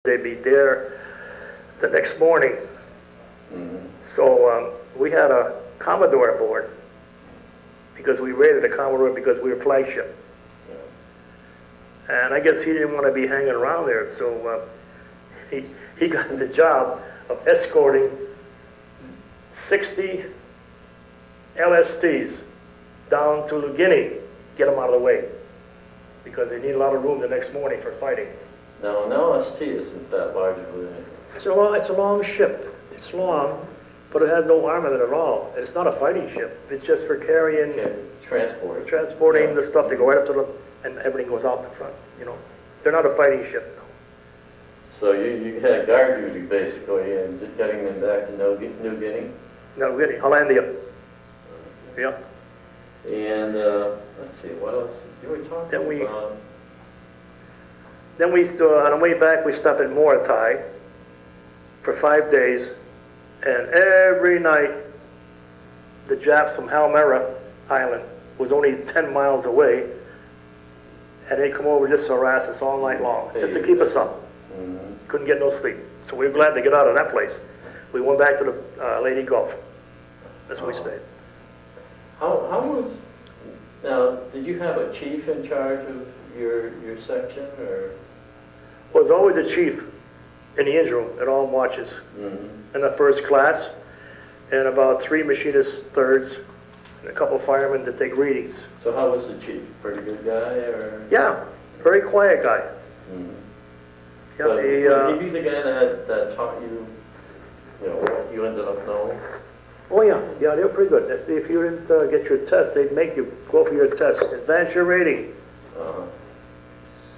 they'd be there the next morning. So we had a Commodore aboard because we rated a Commodore because we were flagship. And I guess he didn't want to be hanging around there, so he got the job of escorting 60 LSTs down to New Guinea, get them out of the way, because they need a lot of room the next morning for fighting. Now, an LST isn't that large of a... It's a long ship. It's long, but it has no armament at all. It's not a fighting ship. It's just for carrying... Transporting the stuff. They go right up to the... and everything goes out the front, you know. They're not a fighting ship. So you had guard duty, basically, and just getting them back to New Guinea? New Guinea, Hollandia. Yep. And, let's see, what else? You were talking about... Then on the way back, we stopped at Moritai for 5 days, and every night, the Japs from Halmera Island was only 10 miles away, and they come over just to harass us all night long, just to keep us up. Couldn't get no sleep. So we were glad to get out of that place. We went back to the Lady Gulf. That's where we stayed. How was... Now, did you have a chief in charge of your section, or...? Well, there's always a chief in the engine room at all watches. In the first class, and about 3 machinist thirds, and a couple of firemen that take readings. So how was the chief? Pretty good guy, or...? Yeah, very quiet guy. Yeah, but would he be the guy that taught you, what you ended up knowing? Oh yeah, they were pretty good. If you didn't get your test, they'd make you go for your test, advance your rating.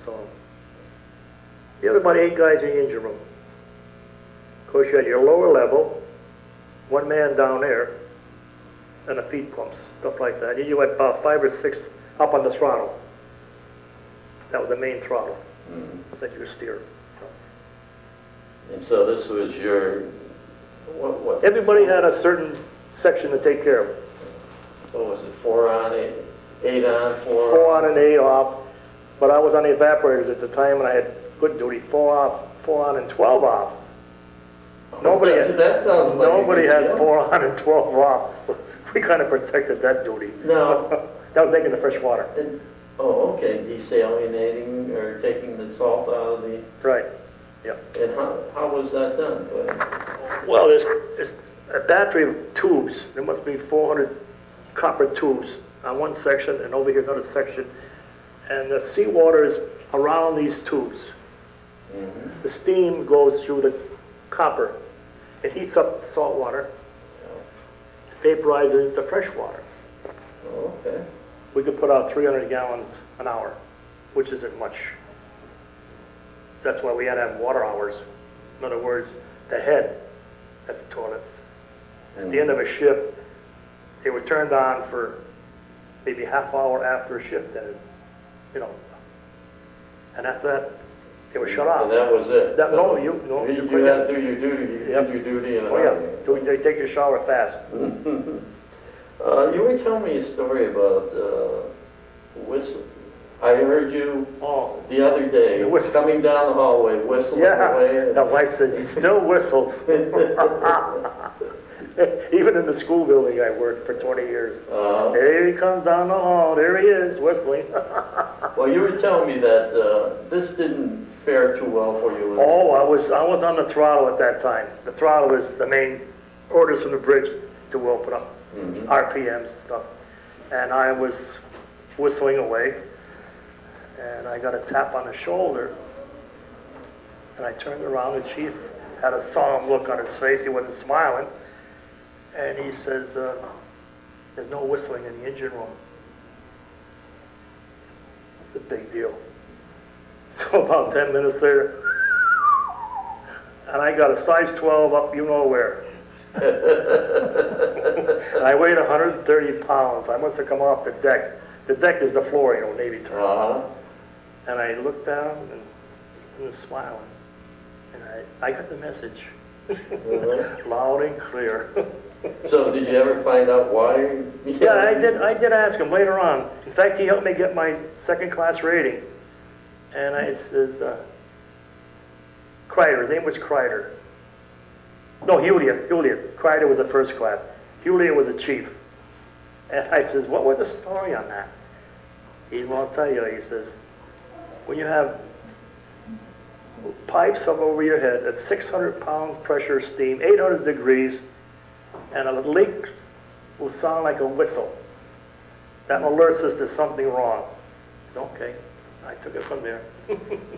So, you had about 8 guys in the engine room. Of course, you had your lower level, 1 man down there, and the feed pumps, stuff like that. You had about 5 or 6 up on the throttle. That was the main throttle that you steer. And so this was your... What? Everybody had a certain section to take care of. What was it, 4 on, 8 on, 4 4 on and 8 off. But I was on the evaporators at the time, and I had good duty, 4 off, 4 on, and 12 off. Nobody had 4 on and 12 off. We kind of protected that duty. No. That was making the fresh water. Okay. Desalinating or taking the salt out of the... Right. Yeah. And how was that done? Well, there's a battery of tubes. There must be 400 copper tubes on one section, and over here another section. And the seawater is around these tubes. The steam goes through the copper. It heats up the salt water, vaporizes the fresh water. Okay. We could put out 300 gallons an hour, which isn't much. That's why we had to have water hours. In other words, the head at the toilet. At the end of a shift, they were turned on for maybe half hour after a shift, and and after that, they were shut off. And that was it. You had to do your duty. You did your duty. And they take your shower fast. You were telling me a story about whistle. I heard you the other day coming down the hallway whistling away. The wife says he still whistles. Even in the school building I worked for 20 years. There he comes down the hall. There he is, whistling. Well, you were telling me that this didn't fare too well for you. I was on the throttle at that time. The throttle is the main orders from the bridge to open up, RPMs and stuff. And I was whistling away. And I got a tap on the shoulder, and I turned around, and Chief had a solemn look on his face. He wasn't smiling, and he says, there's no whistling in the engine room. It's a big deal. So about 10 minutes later, and I got a size 12 up you know where. And I weighed 130 pounds. I must have come off the deck. The deck is the floor, Navy term. And I looked down and he was smiling. And I got the message. Loud and clear. So did you ever find out why? Yeah, I did ask him later on. In fact, he helped me get my second class rating. And I says, Kreider, his name was Kreider. No, Julian. Kreider was the first class. Julian was the chief. And I says, what was the story on that? He will tell you, he says, when you have pipes up over your head at 600 pounds pressure steam, 800 degrees, and a leak will sound like a whistle. That alerts us there's something wrong. Okay, I took it from there.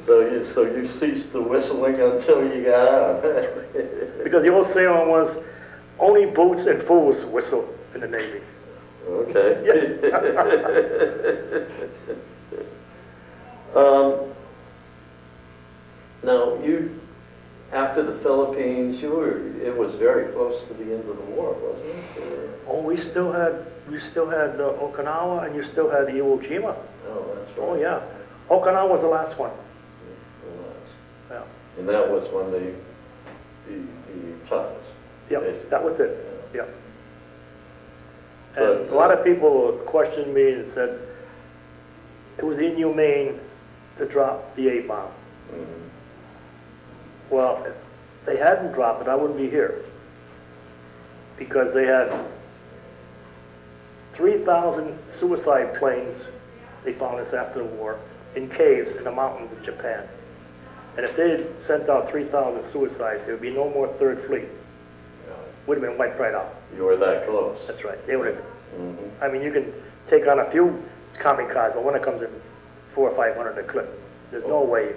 So you ceased the whistling until you got out. Because the old saying was, only boots and fools whistle in the Navy. Okay. Now, after the Philippines, it was very close to the end of the war, wasn't it? Oh, we still had Okinawa, and you still had Iwo Jima. Oh, that's right. Oh, yeah. Okinawa was the last one. The last. Yeah. And that was when the toughest. Yep, basically. that was it. Yep. But, And a lot of people questioned me and said it was inhumane to drop the A-bomb. Mm-hmm. Well, if they hadn't dropped it, I wouldn't be here. Because they had 3,000 suicide planes, they found this after the war, in caves in the mountains of Japan. And if they had sent out 3,000 suicides, there would be no more Third Fleet. Would have been wiped right out. You were that close. That's right. They would have. Mm-hmm. I mean, you can take on a few kamikazes, but when it comes in 400 or 500 a clip, there's no way.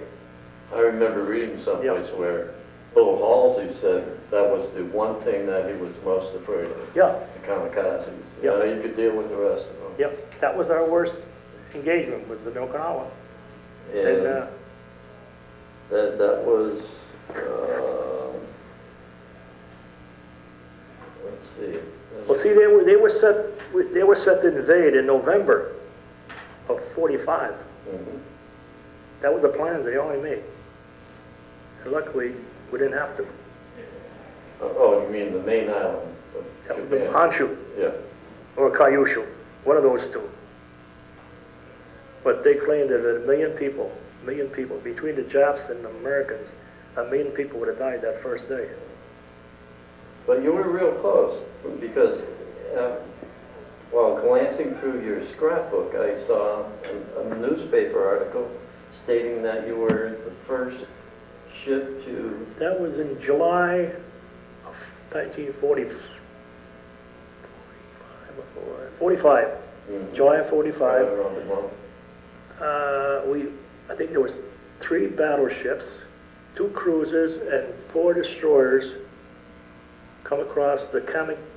I remember reading someplace where Bill Halsey said that was the one thing that he was most afraid of. Yeah. The kamikazes. Yeah. You could deal with the rest of them. Yep. That was our worst engagement, was the Okinawa. And that was, let's see. Well, see, they were set to invade in November of 45. Mm-hmm. That was the plans they only made. And luckily, we didn't have to. Oh, you mean the main island of Japan? Honshu. Yeah. Or Kyushu, one of those two. But they claimed that 1 million people, between the Japs and the Americans, 1 million people would have died that first day. But you were real close, because while glancing through your scrapbook, I saw a newspaper article stating that you were the first ship to... That was in July of 1945. Mm-hmm. July of 45. Around the month. I think there was 3 battleships, 2 cruisers, and 4 destroyers come across the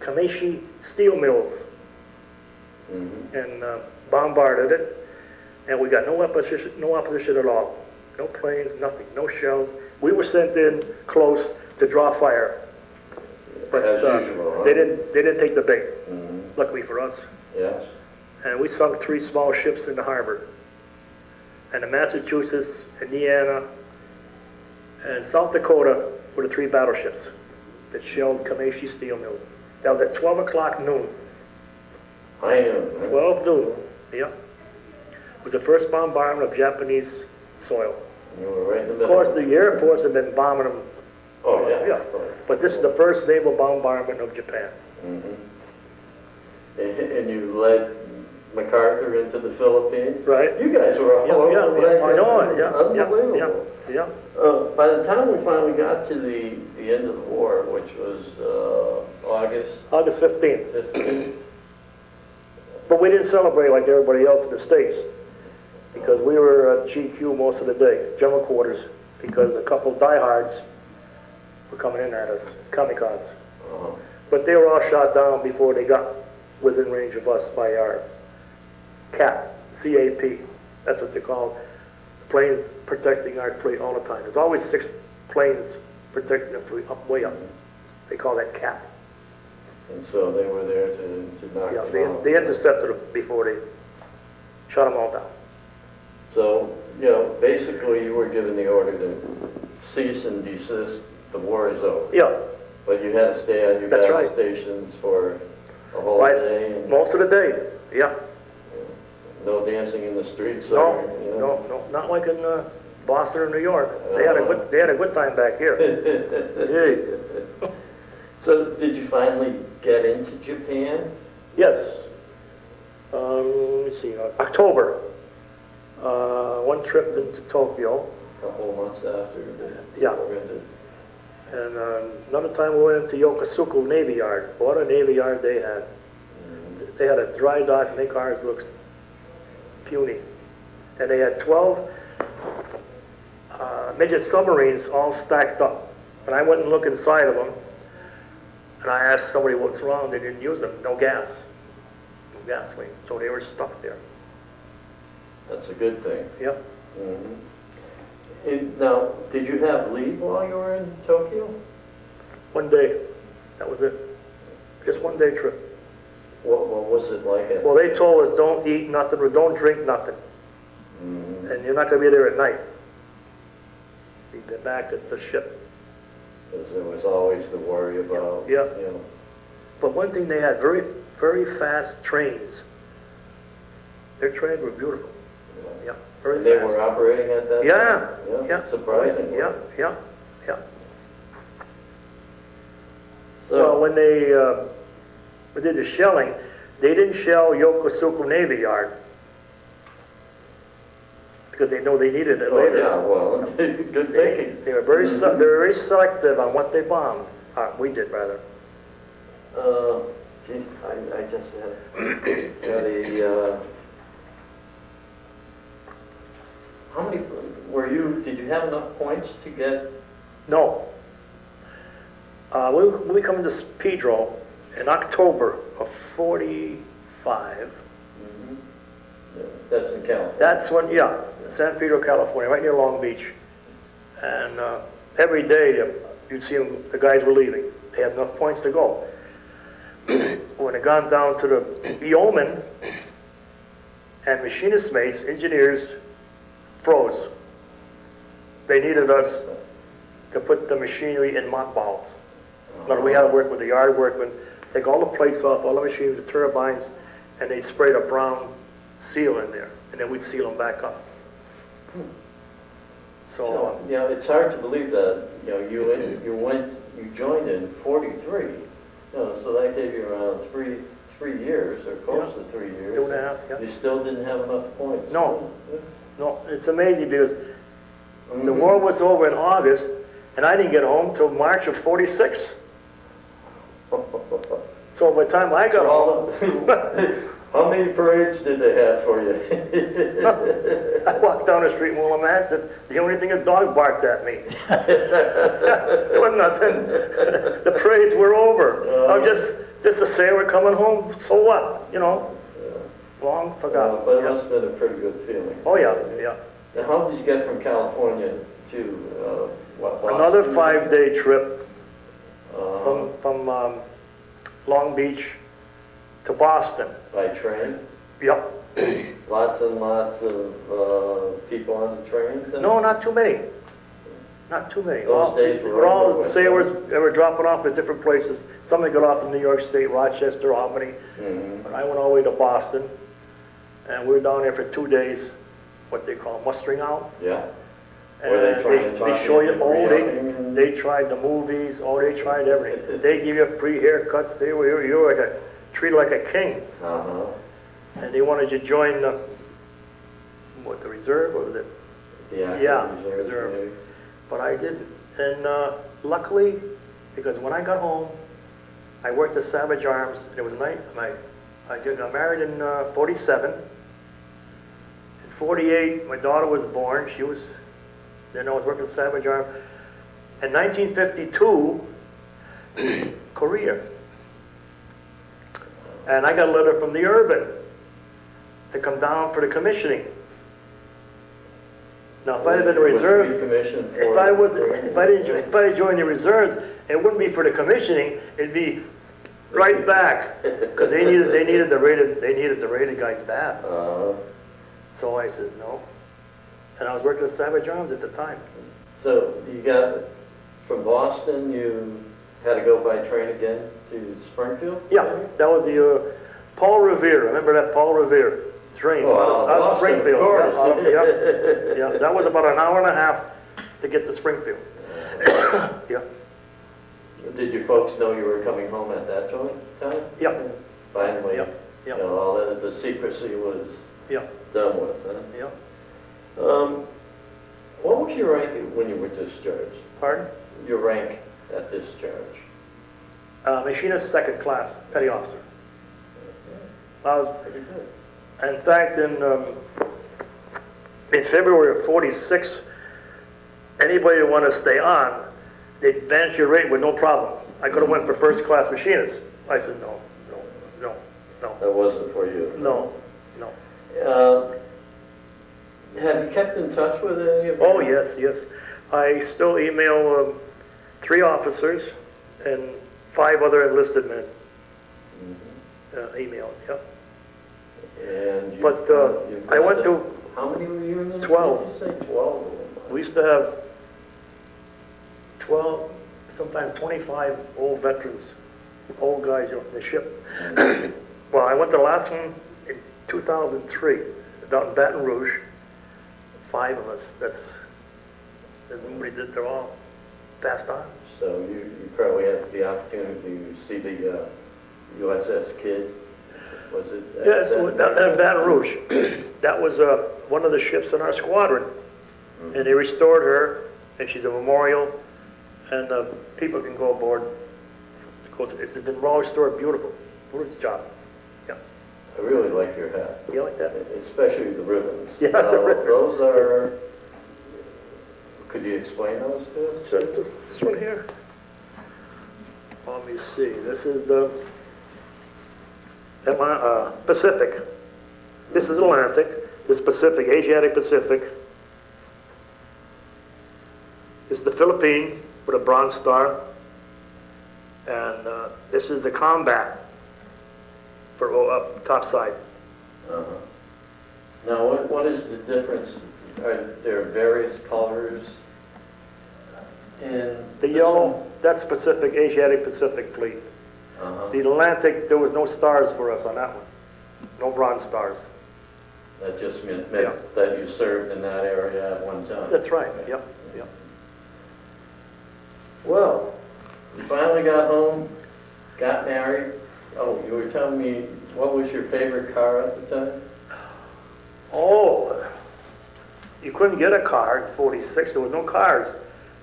Kameishi steel mills and bombarded it, and we got no opposition at all. No planes, nothing, no shells. We were sent in close to draw fire, but as usual, huh? they didn't take the bait. Mm-hmm. Luckily for us. Yes. And we sunk 3 small ships in the harbor. And the Massachusetts, Indiana, and South Dakota were the 3 battleships that shelled Kameishi steel mills. That was at 12 o'clock noon. I know. 12 noon, yeah. It was the first bombardment of Japanese soil. You were right in the middle. Of course, the Air Force had been bombing them. Oh, yeah. Yeah. But this is the first naval bombardment of Japan. Mm-hmm. And you led MacArthur into the Philippines? Right. You guys were all over the place. I know it, yeah. Unbelievable. Yeah. By the time we finally got to the end of the war, which was August August 15th. 15th, But we didn't celebrate like everybody else in the States, because we were at GQ most of the day, general quarters, because a couple diehards were coming in at us, kamikazes. uh-huh. But they were all shot down before they got within range of us by our CAP, C-A-P. That's what they're called. Planes protecting our fleet all the time. There's always 6 planes protecting the fleet way up. They call that CAP. And so they were there to knock them out. They intercepted them before they shot them all down. So, basically you were given the order to cease and desist. The war is over. Yeah. But you had to stay on your That's battle right. stations for a whole Right. day. And, Most of the day, yeah. no dancing in the streets. No, not like in Boston or New York. They had a good time back here. Yeah. So did you finally get into Japan? Yes. Let me see, October. One trip into Tokyo. A couple of months after the Yeah. war ended. And another time we went into Yokosuka Navy Yard. What a Navy Yard they had. They had a dry dock and make ours look puny. And they had 12 midget submarines all stacked up. And I went and looked inside of them. And I asked somebody what's wrong. They didn't use them. No gas. No gas wing. So they were stuck there. That's a good thing. Yep. Now, did you have leave while you were in Tokyo? One day. That was it. Just one day trip. What was it like? Well, they told us don't eat nothing or don't drink nothing. And you're not going to be there at night. You'd be back at the ship. Because there was always the worry about, Yeah. you know. But one thing they had, very, very fast trains. Their trains were beautiful. Yeah, very And they fast. were operating at that Yeah, time? yeah. Surprisingly. Yeah, yeah, yeah. So, Well, when we did the shelling, they didn't shell Yokosuka Navy Yard because they know they needed it later. yeah, well, good thinking. They were very they were very selective on what they bombed. We did rather. Gee, I just had a, how many, did you have enough points to get? No. When we come into Pedro in October of '45. Yeah, that's in California. That's when, yeah, San Pedro, California, right near Long Beach. And every day you'd see them, the guys were leaving. They had enough points to go. When it got down to the yeomen and machinist mates, engineers froze. They needed us to put the machinery in mothballs. But we had to work with the yard workmen, take all the plates off, all the machinery, the turbines, and they sprayed a brown seal in there, and then we'd seal them back up. So, yeah, it's hard to believe that, you know, you joined in '43. You know, so that gave you around three years, or close to 3 years. 2.5, yeah. You still didn't have enough points. No. No, it's amazing because the war was over in August, and I didn't get home till March of '46. So by the time I got home, how many parades did they have for you? I walked down the street in Willamette, and the only thing a dog barked at me. There was nothing. The parades were over. Just to say we're coming home, so what? You know, long forgotten. But it must have been a pretty good feeling. Oh yeah, yeah. Now, how did you get from California to Boston? Another 5-day trip from Long Beach to Boston. By train? Yep. Lots and lots of people on the trains? No, not too many. Not too many. Those days were all over with. sailors. They were dropping off at different places. Some they got off in New York State, Rochester, Albany. But I went all the way to Boston, and we were down there for 2 days, what they call mustering out. Yeah. And Were they trying to talk they show you, into they tried the movies, they tried everything. They give you free haircuts. You were treated like a king. And they wanted you to join the reserve, or was it? Yeah, reserve. But I didn't. And luckily, because when I got home, I worked at Savage Arms. And it was night. I got married in '47. In '48, my daughter was born. Then I was working at Savage Arms. In 1952, Korea. And I got a letter from the Urban to come down for the commissioning. Now, if I had been a reserve, if I had joined the reserves, it wouldn't be for the commissioning. It'd be right back because they needed the rated guys bad. So I said no, and I was working at Savage Arms at the time. So you got from Boston. You had to go by train again to Springfield? Yeah, that was the Paul Revere. Remember that Paul Revere train. Oh, Out of Boston, of Springfield. course. Yeah, that was about an hour and a half to get to Springfield. Yeah, Did your folks know you were coming home at that time? yeah, Finally, yeah, yeah, you know, all the secrecy was yeah, done with, huh? yeah. What was your rank when you were discharged? Pardon? Your rank at discharge? Machinist second class, petty officer. Pretty good. In fact, in February of '46, anybody who wanted to stay on, they'd advance your rate with no problem. I could have went for first class machinist. I said, no, no, no, no, That wasn't for you? no, no. Have you kept in touch with any of them? Oh, yes, yes. I still email 3 officers and 5 other enlisted men. Email, yeah. And you, But you've I got went to, how many were you in this? 12. Did you say 12? we used to have 12, sometimes 25 old veterans, old guys on the ship. Well, I went to the last one in 2003, down in Baton Rouge. 5 of us, they're all passed on. So you probably had the opportunity to see the USS Kidd, was it? Yes, in Baton Rouge. That was one of the ships in our squadron. And they restored her, and she's a memorial, and people can go aboard. It's been raw restored, beautiful. Beautiful job. Yeah. I really like your hat. You like that? Especially the ribbons. Yeah, the ribbons. Those are, could you explain those to us? So this one here. Let me see. This is the Pacific. This is Atlantic. This is Pacific, Asiatic Pacific. This is the Philippine with a bronze star. And this is the Combat for up top side. Uh-huh. Now, what is the difference? Are there various colors in The yellow, that's Pacific, Asiatic Pacific Fleet. Uh-huh. The Atlantic, there was no stars for us on that one. No bronze stars. That just meant Yeah. that you served in that area at one time. That's right, yep, yep. Well, you finally got home, got married. Oh, you were telling me, what was your favorite car at the time? Oh, you couldn't get a car in '46. There was no cars.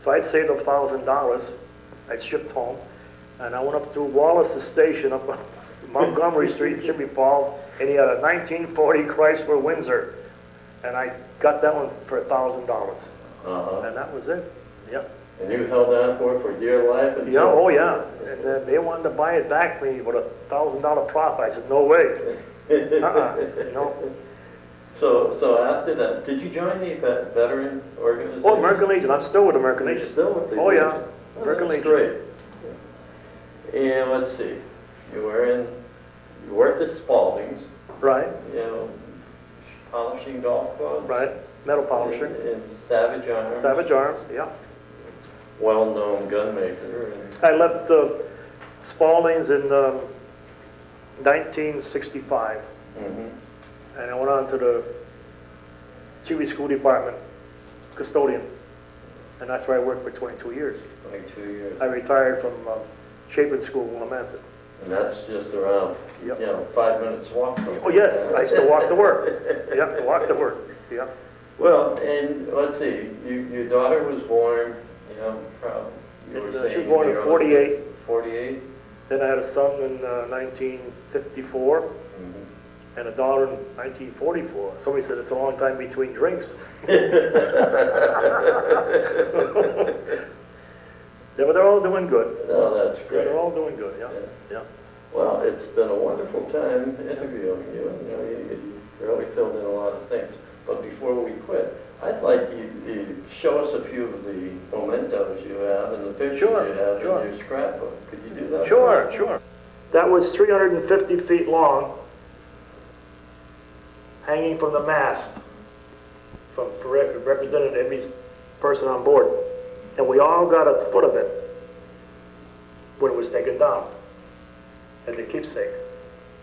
So I'd saved up $1,000. I'd shipped home. And I went up to Wallace's station up on Montgomery Street, Chicopee Falls, and he had a 1940 Chrysler Windsor. And I got that one for $1,000. Uh-huh. And that was it. Yep. And you held on for it for dear life? Until... Yeah, oh yeah. And then they wanted to buy it back me with $1,000 profit. I said, no way. No. So after that, did you join the veteran organization? Oh, American Legion. I'm still with American You're Legion. still with the Oh, yeah. Legion? Oh, American that's Legion. great. And let's see, you worked at Spalding's, Right, you know, polishing golf clubs. right. Metal polisher. In Savage Arms. Savage Arms, yeah. Well-known gunmaker. And I left Spalding's in 1965, and I went on to the Chicopee School Department, custodian, and that's where I worked for 22 years. 22 years. I retired from Chapin School in Willimantic. And that's just around, Yep. you know, 5 minutes walk from Oh yes, I used to walk to work. Yeah, walk to work. Yeah. Well, and let's see, your daughter was born, you know, you were saying... She was born in '48. 48? Then I had a son in 1954. And a daughter in 1944. Somebody said it's a long time between drinks. Yeah, but they're all doing good. Oh, that's great. They're all doing good, yeah. Yeah. Well, it's been a wonderful time interviewing you. You know, you really filled in a lot of things. But before we quit, I'd like you to show us a few of the mementos you have and the pictures you have in your scrapbook. Could you do that? Sure, sure. That was 350 feet long, hanging from the mast, represented every person on board. And we all got a foot of it when it was taken down as a keepsake.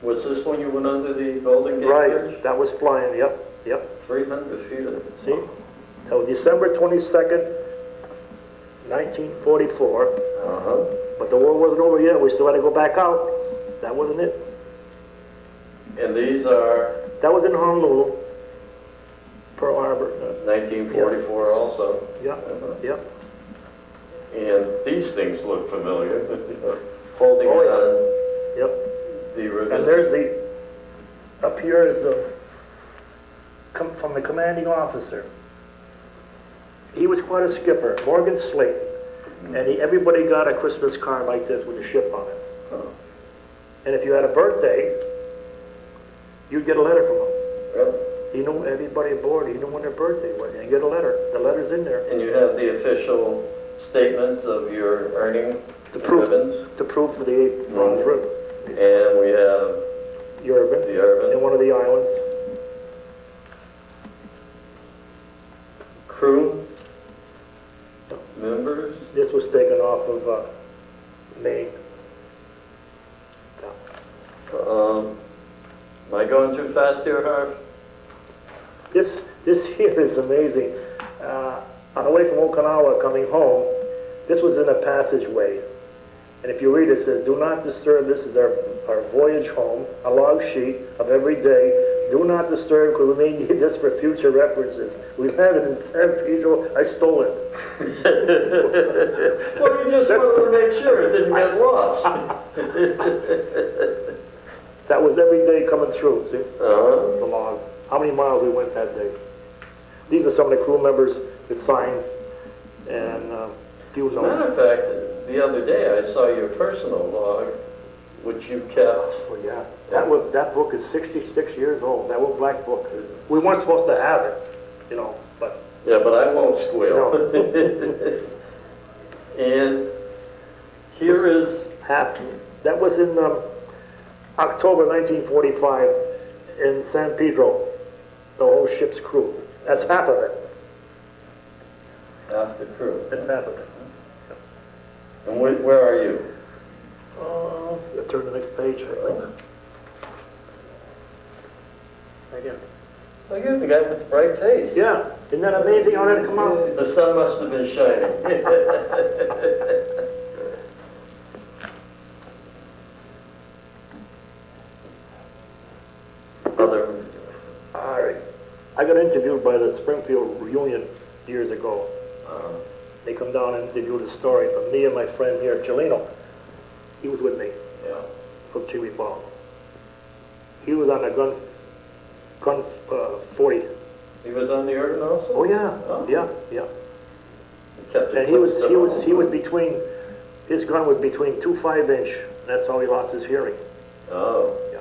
Was this when you went under the Golden Gate Right, Bridge? that was flying, yep, yep. 300 feet of it. See? That was December 22nd, 1944. Uh-huh. But the war wasn't over yet. We still had to go back out. That wasn't it. And these are That was in Honolulu, Pearl Harbor. 1944 also. Yeah, Uh-huh. yeah. And these things look familiar. Holding Oh, it yeah. on Yep. the river. And there's up here is from the commanding officer. He was quite a skipper, Morgan Slate. And everybody got a Christmas card like this with a ship on it. Oh. And if you had a birthday, you'd get a letter from him. Really? He knew everybody aboard, he knew when their birthday was, and you get a letter. The letter's in there. And you have the official statements of your earning The proof, ribbons. the proof for the bronze ribbon. And we have Urban, the urban. in one of the islands. Crew members. This was taken off of Maine. Am I going too fast here, Harv? This here is amazing. On the way from Okinawa coming home, this was in a passageway. And if you read it, it says, "Do not disturb, this is our voyage home, a log sheet of every day. Do not disturb, because we may need this for future references. We have it in San Pedro, I stole it." Well, you just wanted to make sure it didn't get lost. That was every day coming through, see? Uh-huh. The log. How many miles we went that day. These are some of the crew members that signed, and few As a matter notes. of fact, the other day I saw your personal log, which you kept. Well, yeah, that book is 66 years old. That little black book. We weren't supposed to have it, you know, but Yeah, but I won't squeal. No. And here is, that was in October 1945 in San Pedro. The whole ship's crew. That's half of it. half the crew. That's half of it. And where are you? Let's turn to the next page. I think. Again. Oh, you're the guy with the bright face. Yeah, isn't that amazing how that come out? The sun must have been shining. Other. All right. I got interviewed by the Springfield Reunion years ago. They come down and interviewed a story from me and my friend here, Chelino. He was with me Yeah. from Chicopee. He was on a gun 40. He was on the urban also? Oh yeah, Oh. yeah, yeah. He kept it And he was close to between, his gun was between 2 5-inch. That's how he lost his hearing. Oh, Yeah,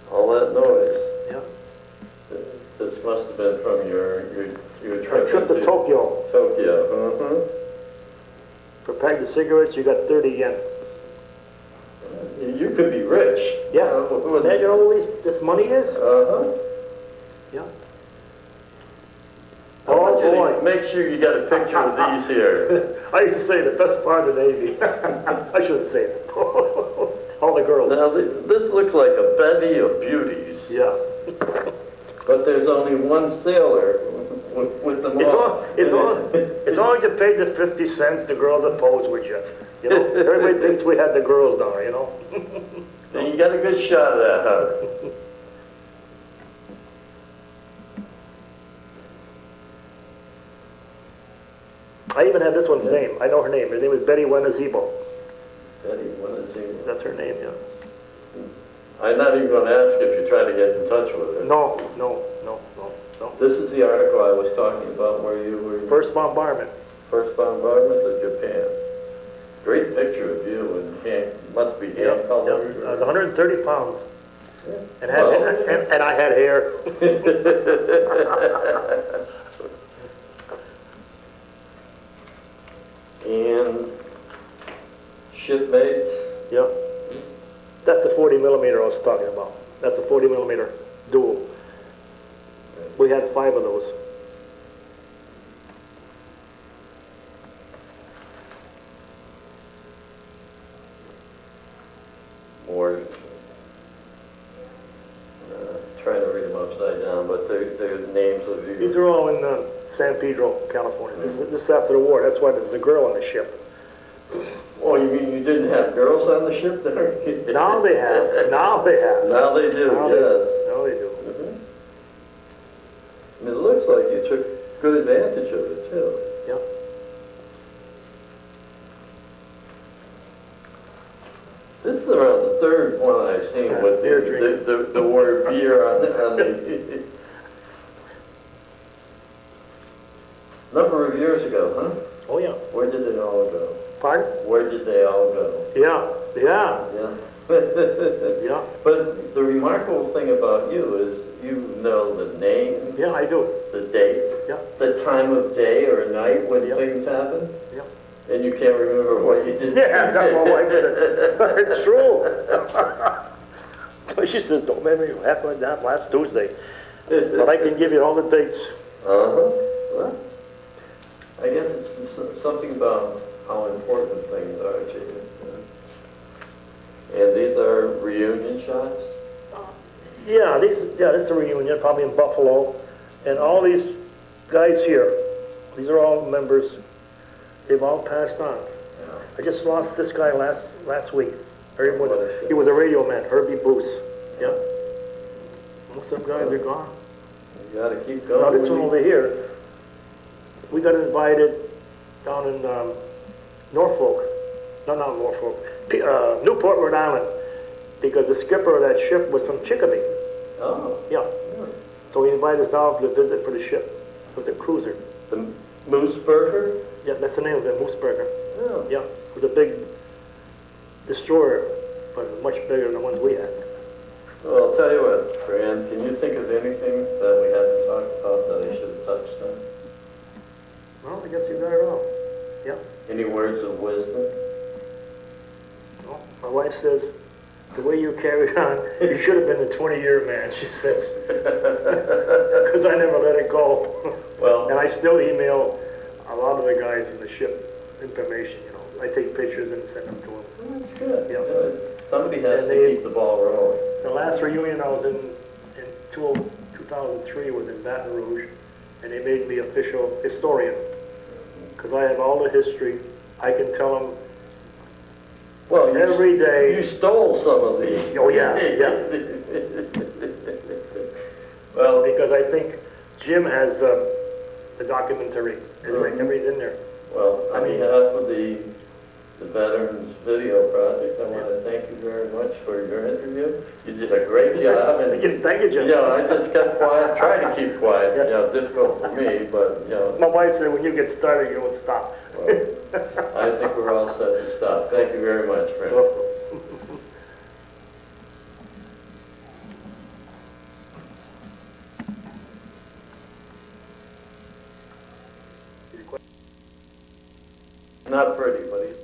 all that noise. yeah. This must have been from your A trip trip to into Tokyo. Tokyo. Uh-huh. For a pack of cigarettes, you got 30 yen. You could be rich. Yeah. Imagine Uh all this money is. huh. Yeah. I want you to boy. make sure you got a picture of these here. I used to say the best part of the Navy. I shouldn't say it. All the girls. Now, this looks like a bevy of beauties, Yeah. but there's only one sailor with them all. As long as you paid the 50 cents, the girl that posed with you. You know, everybody thinks we had the girls down, you know. And you got a good shot of that, huh? I even have this one's name. I know her name. Her name is Betty Wenazebo. Betty, what is he? That's her name, yeah. I'm not even going to ask if you try to get in touch with her. No. This is the article I was talking about where you were First bombardment. first bombardment of Japan. Great picture of you and must be hand colored. I was 130 pounds. Yeah. And, and I had hair. And shipmates. Yeah. That's the 40 millimeter I was talking about. That's a 40 millimeter dual. We had 5 of those. More names of you. These are all in San Pedro, California. This is after the war. That's why there's a girl on the ship. Oh, you mean you didn't have girls on the ship there? Now they have. Now they have. Now they do, Now yes. Now they do. Mhm. And it looks like you took good advantage of it, too. Yeah. This is around the third one I've seen with beer drinking. the word beer on the number of years ago, huh? Oh, yeah. Where did they all go? Pardon? Where did they all go? Yeah. Yeah. Yeah. Yeah. But the remarkable thing about you is you know the name, Yeah, I do. the date, Yeah. the time of day or night when Yeah. things happen, Yeah. and you can't remember what you did. Yeah, that's my wife says. It's true. She says, don't make me happen like that last Tuesday. But I can give you all the dates. Uh-huh. Well, I guess it's something about how important things are to you. And these are reunion shots? Yeah, this is a reunion, probably in Buffalo. And all these guys here, these are all members. They've all passed on. Yeah. I just lost this guy last week. What He was a radio man, Herbie Bruce. Yeah. Most of them guys are gone. You gotta keep Now going. this one over here, we got invited down in Norfolk. No, not Norfolk. Newport, Rhode Island. Because the skipper of that ship was from Chicopee. Oh. Yeah. Yeah. So he invited us down to visit for the ship. It was a cruiser. The Moose Burger? Yeah, that's the name of it, Mooseburger. Oh. Yeah, it was a big destroyer, but much bigger than the ones we had. Well, I'll tell you what, Fran, can you think of anything that we haven't talked about that I should have touched on? Well, I guess you got it all. Yeah. Any words of wisdom? Well, my wife says, the way you carried on, you should have been a 20-year man, she says. Because I never let it go. Well, And I still email a lot of the guys in the ship information, you know. I take pictures and send them to them. that's good. Yeah. Somebody has And to they- keep the ball rolling. The last reunion I was in 2003 was in Baton Rouge, and they made me official historian. Because I have all the history. I can tell them Well, every day. You stole some of these. Oh, yeah, yeah. Well, Because I think Jim has the documentary. Everything's in there. well, on behalf of the Veterans Video Project, I want to thank you very much for your interview. You did a great job. And, Thank you, Jim. I just kept quiet, tried to keep quiet. Difficult for me, but, My wife said, when you get started, you don't stop. well, I think we're all set to stop. Thank you very much, friend. Not pretty, but he's